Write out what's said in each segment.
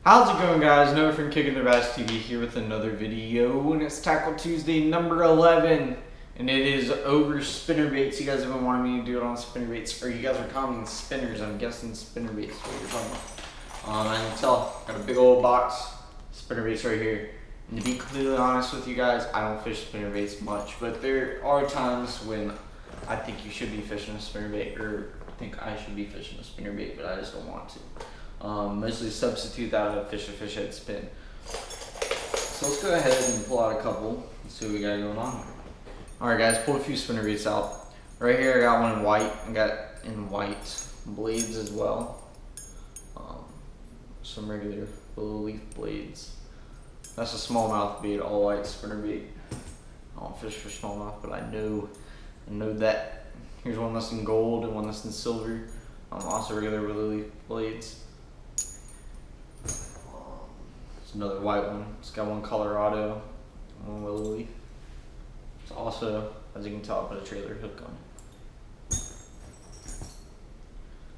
How's it going, guys? Noah from Kicking the Bass TV here with another video, and it's Tackle Tuesday number 11, and it is over spinnerbaits. You guys have been wanting me to do it on spinnerbaits, or you guys are calling them spinners. I'm guessing spinnerbaits is what you're talking about. I can tell, got a big old box spinnerbaits right here. And to be completely honest with you guys, I don't fish spinnerbaits much, but there are times when I think you should be fishing a spinnerbait, or I think I should be fishing a spinnerbait, but I just don't want to. Mostly substitute that out of fish head spin. So let's go ahead and pull out a couple and see what we got going on. Alright guys, pulled a few spinnerbaits out. Right here I got one in white. I got in white blades as well. Some regular little leaf blades. That's a smallmouth bait, all white spinnerbait. I don't fish for smallmouth, but I know that. Here's one that's in gold and one that's in silver. Also regular little leaf blades. It's another white one. It's got one Colorado, one willow leaf. It's also, as you can tell, I put a trailer hook on it.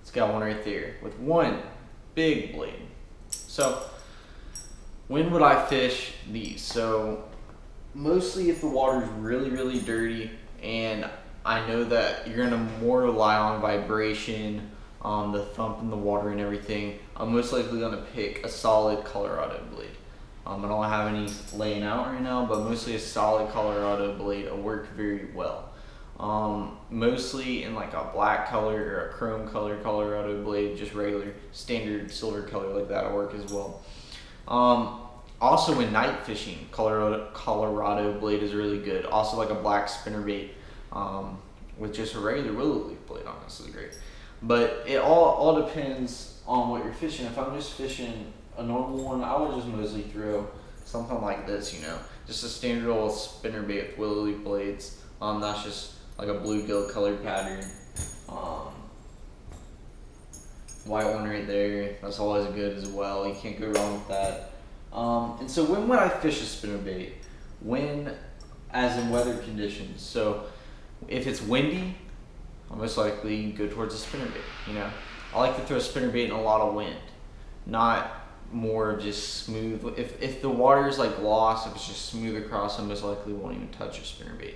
It's got one right there with one big blade. So, when would I fish these? So, mostly if the water's really, really dirty and I know that you're gonna more rely on vibration, the thump in the water and everything, I'm most likely gonna pick a solid Colorado blade. I don't have any laying out right now, but mostly a solid Colorado blade will work very well. Mostly in like a black color or a chrome color Colorado blade, just regular standard silver color like that will work as well. Also in night fishing, Colorado blade is really good. Also like a black spinnerbait with just a regular willow leaf blade on this is great. But it all depends on what you're fishing. If I'm just fishing a normal one, I would just mostly throw something like this, you know, just a standard old spinnerbait with willow leaf blades. That's just like a bluegill colored pattern. White one right there, that's always good as well. You can't go wrong with that. And so when would I fish a spinnerbait? When, as in weather conditions. So if it's windy, I'll most likely go towards a spinnerbait. You know, I like to throw a spinnerbait in a lot of wind, not more just smooth. If the water is like gloss, if it's just smooth across, I most likely won't even touch a spinnerbait.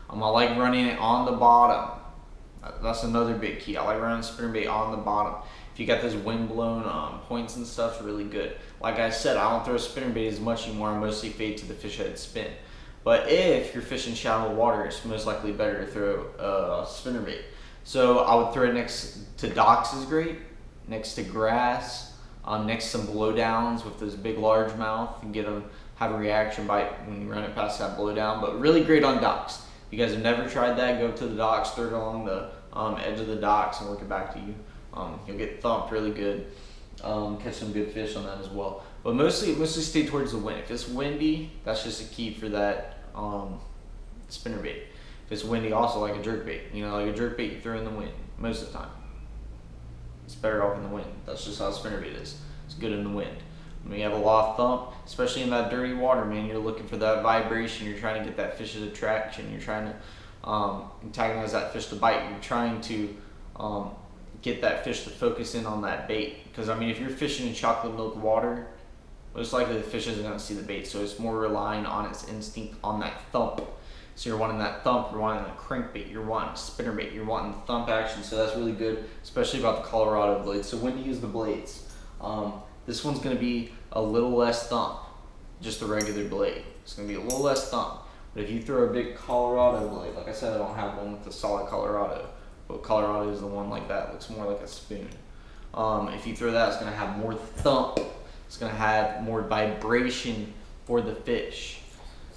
I like running it on the bottom. That's another big key. I like running a spinnerbait on the bottom. If you got those wind blown points and stuff, it's really good. Like I said, I don't throw a spinnerbait as much anymore. I mostly fade to the fish head spin. But if you're fishing shallow water, it's most likely better to throw a spinnerbait. So I would throw it next to docks is great, next to grass, next to some blowdowns with those big largemouth and get them have a reaction bite when you run it past that blowdown. But really great on docks. If you guys have never tried that, go up to the docks, throw it along the edge of the docks and work it back to you. You'll get thumped really good. Catch some good fish on that as well. But mostly stay towards the wind. If it's windy, that's just a key for that spinnerbait. If it's windy, also like a jerkbait. You know, like a jerkbait you throw in the wind most of the time. It's better off in the wind. That's just how a spinnerbait is. It's good in the wind. When you have a lot of thump, especially in that dirty water, man, you're looking for that vibration. You're trying to get that fish's attraction. You're trying to antagonize that fish to bite. You're trying to get that fish to focus in on that bait. Because I mean, if you're fishing in chocolate milk water, most likely the fish isn't going to see the bait. So it's more relying on its instinct on that thump. So you're wanting that thump, you're wanting the crankbait, you're wanting spinnerbait, you're wanting the thump action. So that's really good, especially about the Colorado blades. So when to use the blades, this one's going to be a little less thump, just a regular blade. It's going to be a little less thump. But if you throw a big Colorado blade, like I said, I don't have one with a solid Colorado, but Colorado is the one like that, looks more like a spoon. If you throw that, it's going to have more thump. It's going to have more vibration for the fish.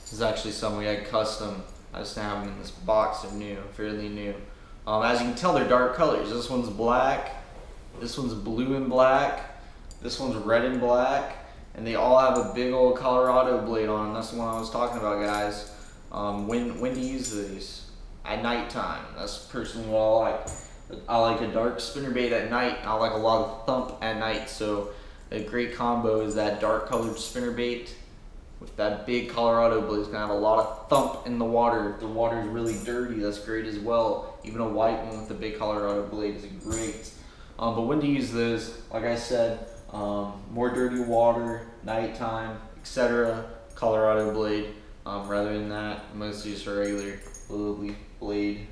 This is actually some we had custom. I just have them in this box. They're new, fairly new. As you can tell, they're dark colors. This one's black, this one's blue and black, this one's red and black, and they all have a big old Colorado blade on them. That's the one I was talking about, guys. When to use these? At nighttime. That's personally what I like. I like a dark spinnerbait at night. I like a lot of thump at night. So a great combo is that dark colored spinnerbait with that big Colorado blade. It's gonna have a lot of thump in the water. If the water is really dirty, that's great as well. Even a white one with a big Colorado blade is great. But when to use those, like I said, more dirty water, nighttime, etc. Colorado blade. Rather than that, mostly just a regular little leaf blade.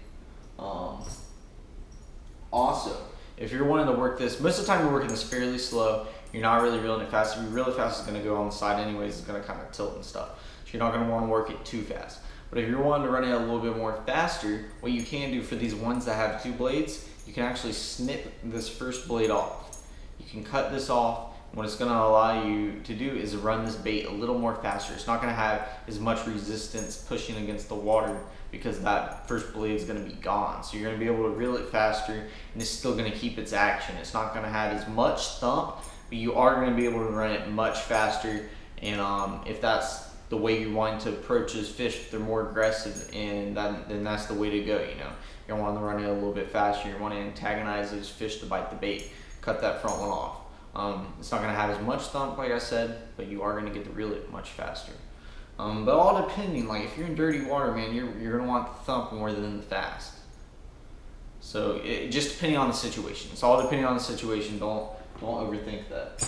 Also, if you're wanting to work this, most of the time you're working this fairly slow. You're not really reeling it fast. If you're really fast, it's going to go on the side anyways. It's going to kind of tilt and stuff. So you're not going to want to work it too fast. But if you're wanting to run it a little bit more faster, what you can do for these ones that have 2 blades, you can actually snip this first blade off. You can cut this off. What it's going to allow you to do is run this bait a little more faster. It's not going to have as much resistance pushing against the water because that first blade is going to be gone. So you're going to be able to reel it faster, and it's still going to keep its action. It's not going to have as much thump, but you are going to be able to run it much faster. And if that's the way you want to approach those fish, if they're more aggressive, and then that's the way to go. You know, you want to run it a little bit faster. You want to antagonize those fish to bite the bait. Cut that front one off. It's not going to have as much thump, like I said, but you are going to get to reel it much faster. But all depending, like if you're in dirty water, man, you're going to want the thump more than the fast. So just depending on the situation. It's all depending on the situation. Don't overthink that.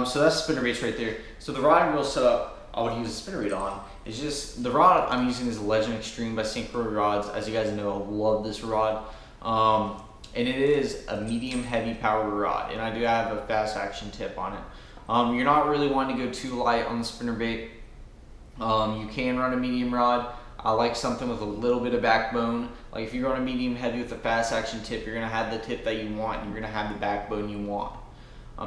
So that's spinnerbaits right there. So the rod and reel setup I would use a spinnerbait on is just the rod I'm using is a Legend Extreme by Synchro Rods. As you guys know, I love this rod. And it is a medium heavy power rod, and I do have a fast action tip on it. You're not really wanting to go too light on the spinnerbait. You can run a medium rod. I like something with a little bit of backbone. Like if you're on a medium heavy with a fast action tip, you're gonna have the tip that you want, and you're gonna have the backbone you want.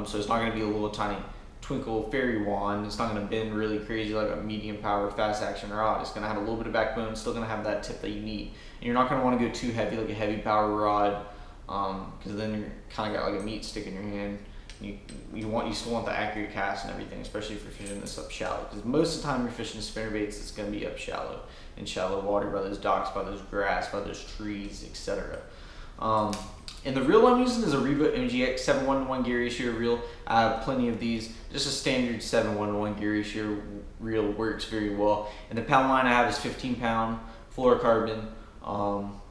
So it's not gonna be a little tiny twinkle fairy wand. It's not gonna bend really crazy like a medium power fast action rod. It's gonna have a little bit of backbone, still gonna have that tip that you need. And you're not gonna wanna go too heavy like a heavy power rod, because then you're kind of got like a meat stick in your hand. You still want the accurate cast and everything, especially if you're fishing this up shallow. Because most of the time you're fishing spinnerbaits, it's going to be up shallow, in shallow water, by those docks, by those grass, by those trees, etc. And the reel I'm using is a Reba MGX 7:1 gear ratio reel. I have plenty of these. Just a standard 7:1 gear ratio reel works very well. And the pound line I have is 15-pound fluorocarbon.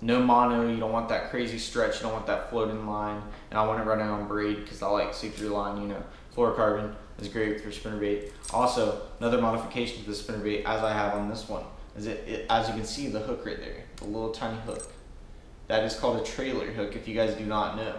No mono. You don't want that crazy stretch. You don't want that floating line. And I want to run it on braid because I like see-through line. You know, fluorocarbon is great for spinnerbait. Also, another modification to the spinnerbait, as I have on this one, is as you can see, the hook right there, the little tiny hook. That is called a trailer hook, if you guys do not know.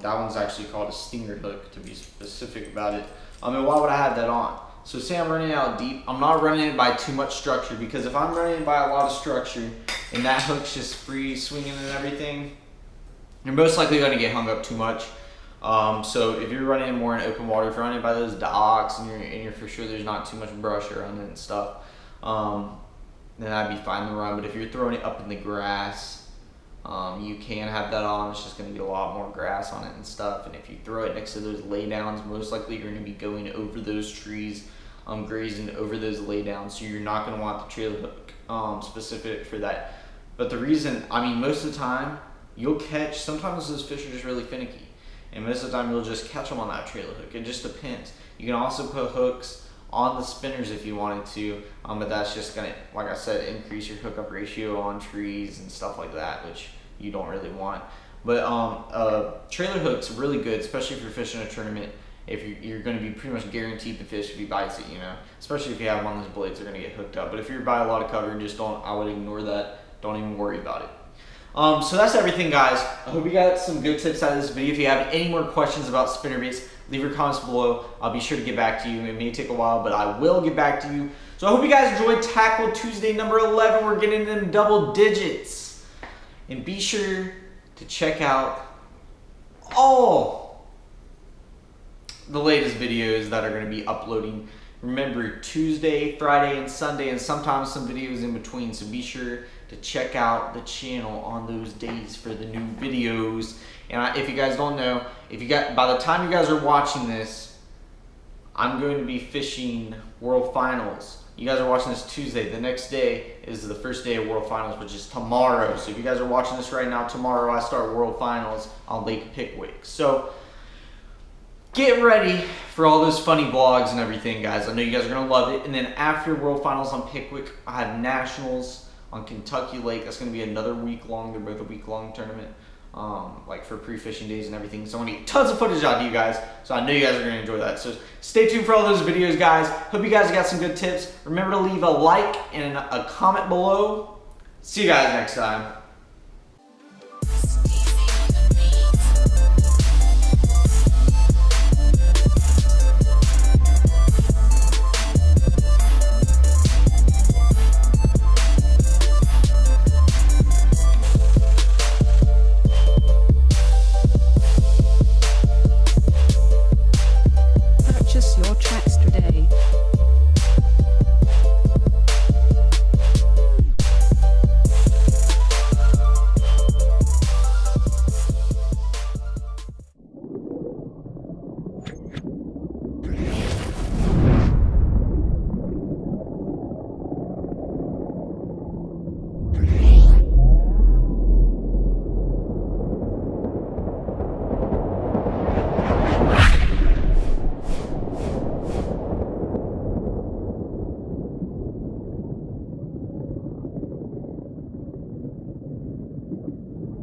That one's actually called a stinger hook, to be specific about it. And why would I have that on? So say I'm running out deep, I'm not running it by too much structure, because if I'm running it by a lot of structure and that hook's just free swinging and everything, you're most likely going to get hung up too much. So if you're running it more in open water, if you're running it by those docks and you're for sure there's not too much brush around it and stuff, then that'd be fine to run. But if you're throwing it up in the grass, you can have that on. It's just going to get a lot more grass on it and stuff. And if you throw it next to those laydowns, most likely you're going to be going over those trees, grazing over those laydowns. So you're not going to want the trailer hook specific for that. But the reason, I mean, most of the time you'll catch, sometimes those fish are just really finicky. And most of the time you'll just catch them on that trailer hook. It just depends. You can also put hooks on the spinners if you wanted to, but that's just gonna, like I said, increase your hookup ratio on trees and stuff like that, which you don't really want. But trailer hook's really good, especially if you're fishing a tournament. If you're going to be pretty much guaranteed to fish if he bites it, you know. Especially if you have one of those blades, they're going to get hooked up. But if you're by a lot of cover, just don't. I would ignore that. Don't even worry about it. So that's everything, guys. I hope you got some good tips out of this video. If you have any more questions about spinnerbaits, leave your comments below. I'll be sure to get back to you. It may take a while, but I will get back to you. So I hope you guys enjoyed Tackle Tuesday number 11. We're getting them double digits. And be sure to check out all the latest videos that are going to be uploading. Remember, Tuesday, Friday, and Sunday, and sometimes some videos in between. So be sure to check out the channel on those days for the new videos. And if you guys don't know, by the time you guys are watching this, I'm going to be fishing World Finals. You guys are watching this Tuesday. The next day is the first day of World Finals, which is tomorrow. So if you guys are watching this right now, tomorrow I start World Finals on Lake Pickwick. So get ready for all those funny vlogs and everything, guys. I know you guys are going to love it. And then after World Finals on Pickwick, I have Nationals on Kentucky Lake. That's going to be another week-long. They're both a week-long tournament. like for pre-fishing days and everything. So I'm gonna get tons of footage out to you guys. So I know you guys are gonna enjoy that. So stay tuned for all those videos, guys. Hope you guys got some good tips. Remember to leave a like and a comment below. See you guys next time.